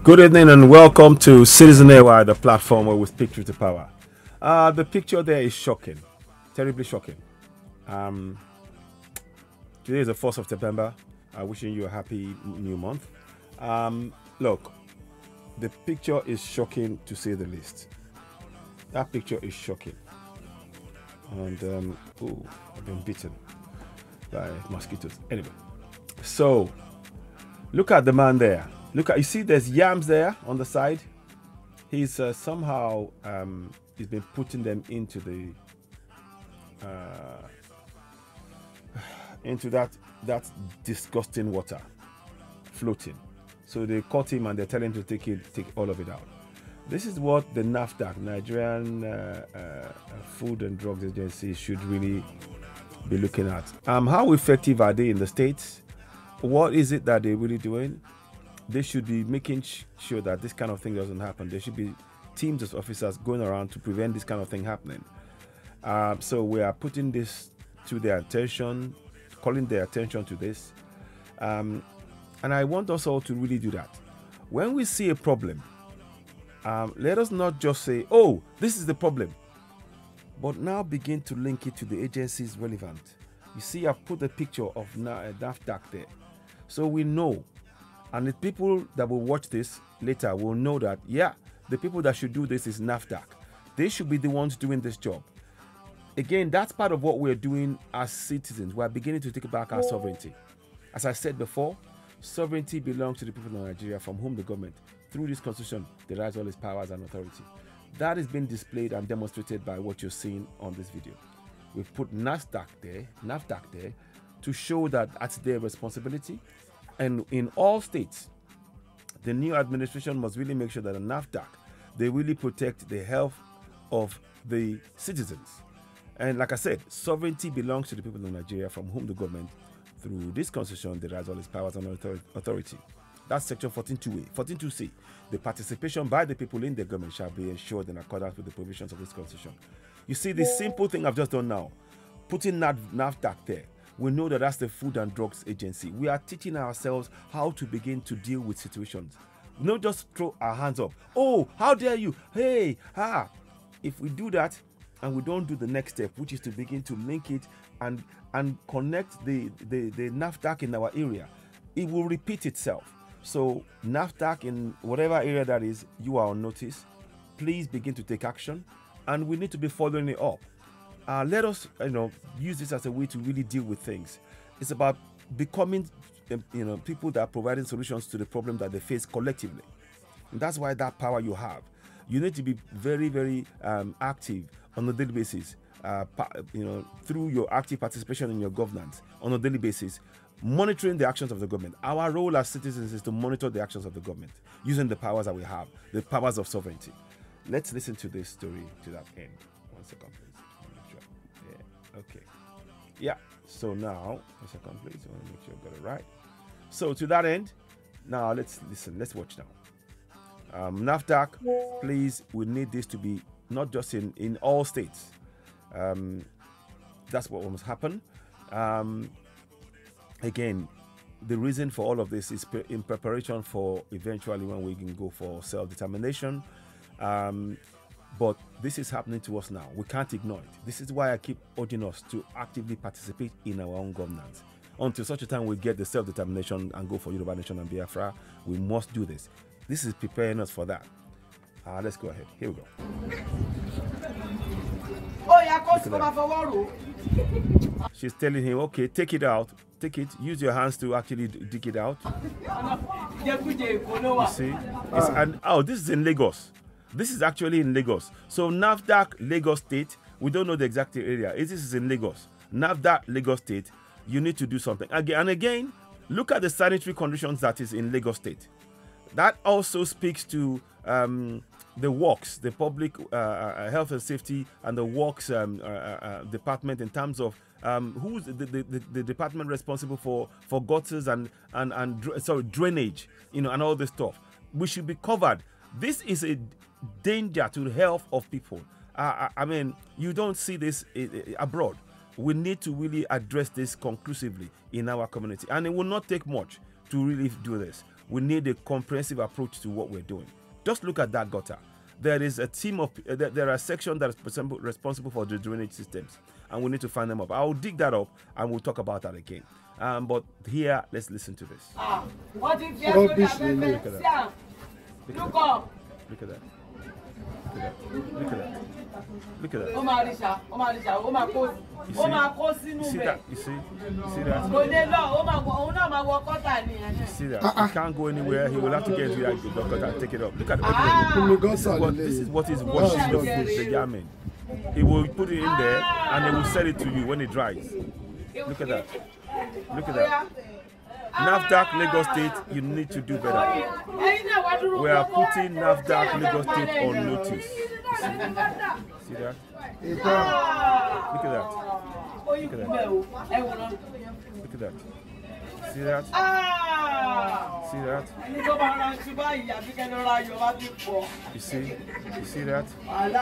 Good evening and welcome to Citizen AY, the platform where we speak truth to power. The picture there is shocking, terribly shocking. Today is the 1st of September. Wishing you a happy new month. Look, the picture is shocking to say the least. That picture is shocking. And, I've been bitten by mosquitoes. Anyway, so look at the man there. Look at, you see there's yams there on the side. He's somehow he's been putting them into the into that disgusting water floating. So they caught him and they're telling him to take all of it out. This is what the Nafdac, Nigerian Food and Drugs Agency, should really be looking at. How effective are they in the States? What is it that they're really doing? They should be making sure that this kind of thing doesn't happen. There should be teams of officers going around to prevent this kind of thing happening. So we are putting this to their attention, calling their attention to this. And I want us all to really do that. When we see a problem, let us not just say, oh, this is the problem, but now begin to link it to the agencies relevant. You see, I've put a picture of Nafdac there. So we know. And the people that will watch this later will know that, yeah, the people that should do this is Nafdac. They should be the ones doing this job. Again, that's part of what we're doing as citizens. We're beginning to take back our sovereignty. As I said before, sovereignty belongs to the people of Nigeria, from whom the government, through this constitution, derives all its powers and authority. That is being displayed and demonstrated by what you're seeing on this video. We've put Nafdac there to show that that's their responsibility. And in all states, the new administration must really make sure that the Nafdac, they really protect the health of the citizens. And like I said, sovereignty belongs to the people of Nigeria, from whom the government, through this constitution, derives all its powers and authority. That's section 14.2a. 14.2c. The participation by the people in the government shall be ensured in accordance with the provisions of this constitution. You see, the simple thing I've just done now, putting Nafdac there, we know that that's the Food and Drugs Agency. We are teaching ourselves how to begin to deal with situations. Not just throw our hands up. Oh, how dare you? Hey, ha. If we do that and we don't do the next step, which is to begin to link it and connect the Nafdac in our area, it will repeat itself. So Nafdac, in whatever area that is, you are on notice. Please begin to take action, and we need to be following it up. Let us, use this as a way to really deal with things. It's about becoming, people that are providing solutions to the problem that they face collectively. And that's why that power you have. You need to be very, very active on a daily basis. Through your active participation in your governance on a daily basis, monitoring the actions of the government. Our role as citizens is to monitor the actions of the government using the powers that we have, the powers of sovereignty. Let's listen to this story to that end. 1 second, please. Okay. Yeah. So now, 1 second, please. I want to make sure I got it right. So to that end, now let's listen. Let's watch now. Nafdac, please. We need this to be not just in all states. That's what must happen. Again, the reason for all of this is in preparation for eventually when we can go for self-determination. But this is happening to us now. We can't ignore it. This is why I keep urging us to actively participate in our own governance. Until such a time we get the self-determination and go for Yoruba Nation and Biafra, we must do this. This is preparing us for that. Let's go ahead. Here we go. She's telling him, okay, take it out. Take it. Use your hands to actually dig it out. You see? This is in Lagos. This is actually in Lagos. So Nafdac, Lagos State, we don't know the exact area. This is in Lagos. Nafdac, Lagos State, you need to do something. Again, look at the sanitary conditions that is in Lagos State. That also speaks to the works, the public health and safety and the works department, in terms of who's the department responsible for gutters and drainage, and all this stuff. We should be covered. This is a danger to the health of people. I mean, you don't see this abroad. We need to really address this conclusively in our community, and it will not take much to really do this. We need a comprehensive approach to what we're doing. Just look at that gutter. There is a team of, there are sections that are responsible for the drainage systems, and we need to find them up. I'll dig that up and we'll talk about that again. But here, let's listen to this. Look at that. Look at that. Look at that. Look at that. Look at that. You see that? You see that? You see that? He can't go anywhere. He will have to get into that gutter and take it up. Look at it. This is what is washing the food, the yamin. He will put it in there and he will sell it to you when it dries. Look at that. Look at that. Nafdac Lagos State, you need to do better. We are putting Nafdac Lagos State on notice. See that? Look at that. Look at that. Look at that. See that? See that? You see? You see that? Look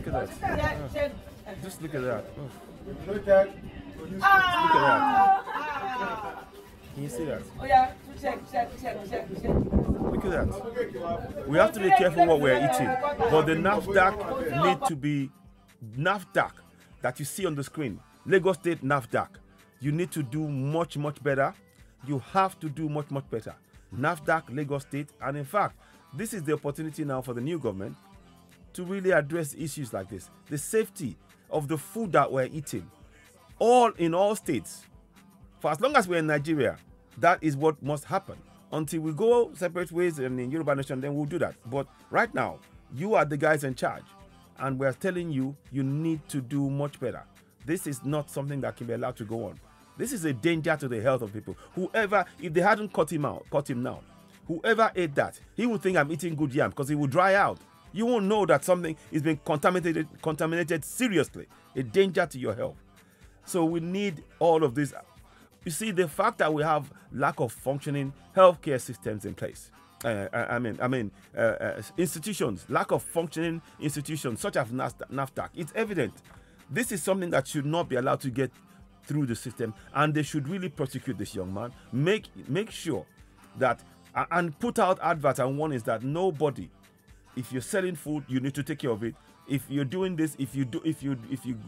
at that. Just look at that. Oh. Look at that. Can you see that? Look at that. We have to be careful what we're eating. But the Nafdac need to be Nafdac that you see on the screen. Lagos State Nafdac. You need to do much, much better. You have to do much, much better. Nafdac Lagos State. And in fact, this is the opportunity now for the new government to really address issues like this. The safety of the food that we're eating, in all states. For as long as we're in Nigeria, that is what must happen. Until we go separate ways and in Yoruba Nation, then we'll do that. But right now, you are the guys in charge, and we're telling you, you need to do much better. This is not something that can be allowed to go on. This is a danger to the health of people. Whoever, if they hadn't cut him now, whoever ate that, he would think I'm eating good yam because he will dry out. You won't know that something is being contaminated seriously, a danger to your health. So we need all of this. You see, the fact that we have lack of functioning healthcare systems in place. Institutions, lack of functioning institutions such as Nafdac. It's evident. This is something that should not be allowed to get through the system, and they should really prosecute this young man. Make sure that and put out adverts and warnings that nobody. If you're selling food, you need to take care of it. If you're doing this, if you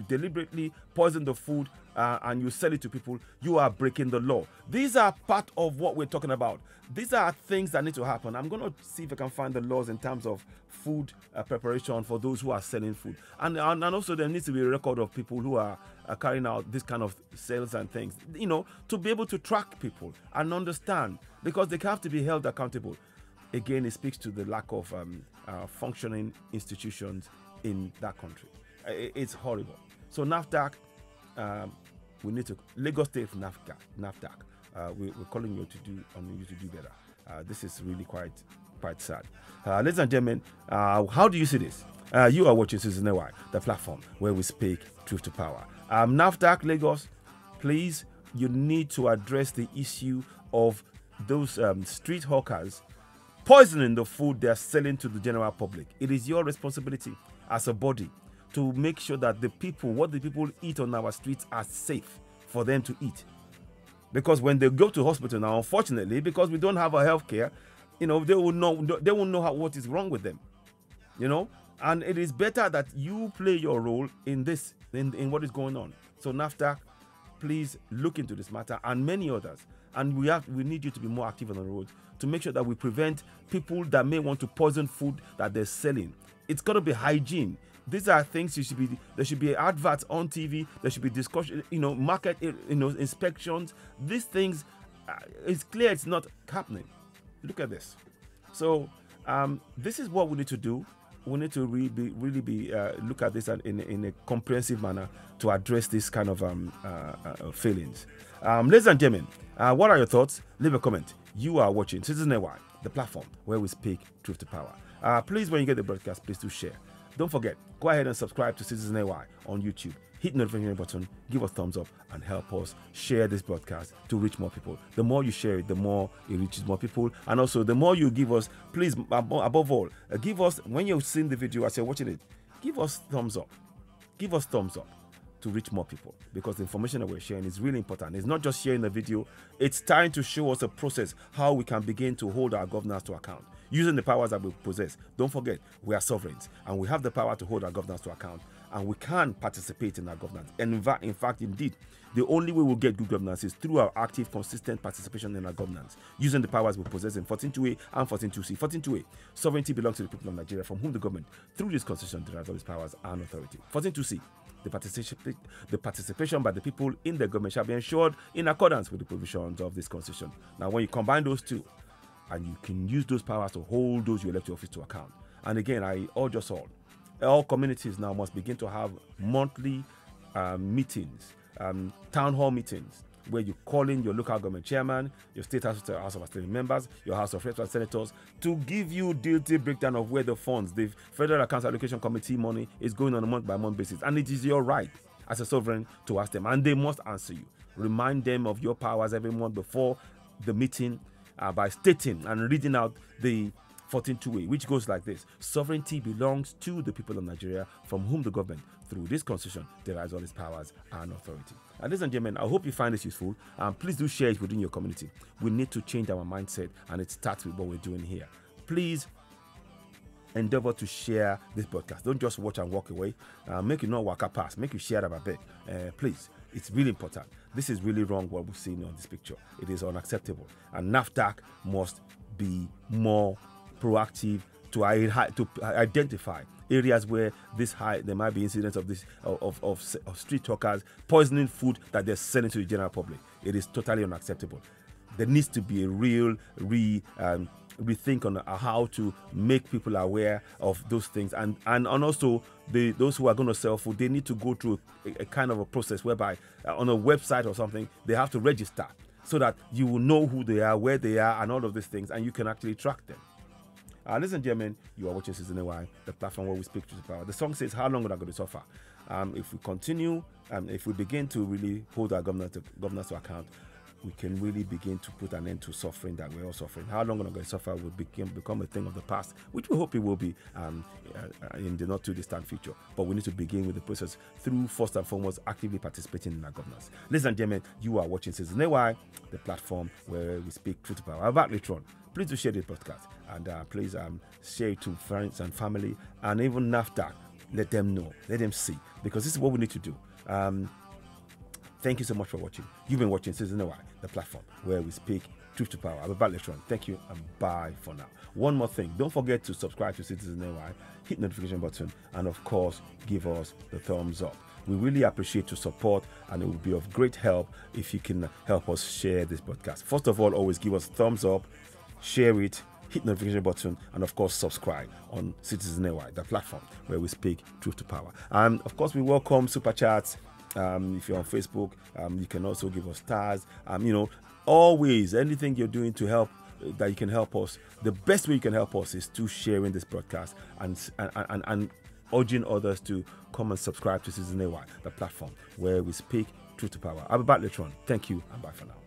deliberately poison the food and you sell it to people, you are breaking the law. These are part of what we're talking about. These are things that need to happen. I'm going to see if I can find the laws in terms of food preparation for those who are selling food. And also there needs to be a record of people who are carrying out this kind of sales and things, you know, to be able to track people and understand, because they have to be held accountable. Again, it speaks to the lack of functioning institutions in that country. It's horrible. So Nafdac, we need to Lagos State Nafdac. We're calling you on you to do better. This is really quite sad. Ladies and gentlemen, how do you see this? You are watching Citizen NY, the platform where we speak truth to power. Nafdac Lagos, please, you need to address the issue of those street hawkers poisoning the food they're selling to the general public. It is your responsibility as a body to make sure that what the people eat on our streets are safe for them to eat. Because when they go to hospital now, unfortunately, because we don't have a healthcare, you know, they will know what is wrong with them. You know, and it is better that you play your role in this, in what is going on. So Nafdac, please look into this matter and many others. And we need you to be more active on the road to make sure that we prevent people that may want to poison food that they're selling. It's got to be hygiene. These are things there should be adverts on TV. There should be discussion, you know, market, you know, inspections. These things, it's clear it's not happening. Look at this. So this is what we need to do. We need to really look at this in a comprehensive manner to address this kind of failings. Ladies and gentlemen, what are your thoughts? Leave a comment. You are watching Citizen NY, the platform where we speak truth to power. Please, when you get the broadcast, please do share. Don't forget, go ahead and subscribe to Citizen NY on YouTube. Hit the notification button, give us thumbs up, and help us share this broadcast to reach more people. The more you share it, the more it reaches more people. And also, the more you give us, please, above all, give us, when you've seen the video as you're watching it, give us thumbs up. Give us thumbs up. to reach more people, because the information that we're sharing is really important. It's not just sharing the video, it's trying to show us a process how we can begin to hold our governors to account using the powers that we possess. Don't forget, we are sovereigns and we have the power to hold our governors to account, and we can participate in our governance. And in fact, indeed, the only way we'll get good governance is through our active, consistent participation in our governance, using the powers we possess in 14.2a and 14.2c. 14.2a, sovereignty belongs to the people of Nigeria, from whom the government, through this constitution, derives all its powers and authority. 14.2c, the participation by the people in the government shall be ensured in accordance with the provisions of this constitution. Now, when you combine those two, and you can use those powers to hold those you elect to office to account. And again, I urge us all communities now must begin to have monthly meetings, town hall meetings, where you call in your local government chairman, your state house of assembly members, your house of reps and senators, to give you detailed breakdown of where the funds, the Federal Accounts Allocation Committee money, is going on a month-by-month basis. And it is your right as a sovereign to ask them, and they must answer you. Remind them of your powers every month before the meeting by stating and reading out the 14.2a, which goes like this: sovereignty belongs to the people of Nigeria, from whom the government, through this constitution, derives all its powers and authority. And ladies and gentlemen, I hope you find this useful. Please do share it within your community. We need to change our mindset, and it starts with what we're doing here. Please endeavor to share this podcast. Don't just watch and walk away. Make it not walk past. Make you share it a bit. Please. It's really important. This is really wrong what we've seen on this picture. It is unacceptable. And Nafdac must be more proactive to identify areas where there might be incidents of street talkers poisoning food that they're selling to the general public. It is totally unacceptable. There needs to be a real rethink on how to make people aware of those things, and also those who are going to sell food, they need to go through a kind of a process whereby on a website or something they have to register, so that you will know who they are, where they are, and all of these things, and you can actually track them. Ladies and gentlemen, you are watching Season AY, the platform where we speak to the power. The song says, how long are we going to suffer? If we continue, if we begin to really hold our governors to account, we can really begin to put an end to suffering that we're all suffering. How long are we going to suffer will become a thing of the past, which we hope it will be in the not too distant future. But we need to begin with the process through, first and foremost, actively participating in our governance. Ladies and gentlemen, you are watching Season AY, the platform where we speak truth to power. I'll be back later on. Please do share this podcast, and please share it to friends and family, and even Nafdac. Let them know, let them see, because this is what we need to do. Thank you so much for watching. You've been watching Season AY, the platform where we speak truth to power. I'll be back later on. Thank you and bye for now. One more thing, don't forget to subscribe to Citizen AY, hit the notification button, and of course, give us the thumbs up. We really appreciate your support, and it will be of great help if you can help us share this podcast. First of all, always give us a thumbs up, share it, hit the notification button, and of course subscribe on Citizen AY, the platform where we speak truth to power. And of course, we welcome super chats. If you're on Facebook, you can also give us stars. Always anything you're doing to help, that you can help us. The best way you can help us is to sharing this broadcast and urging others to come and subscribe to Citizen AY, the platform where we speak truth to power. I'll be back later on. Thank you and bye for now.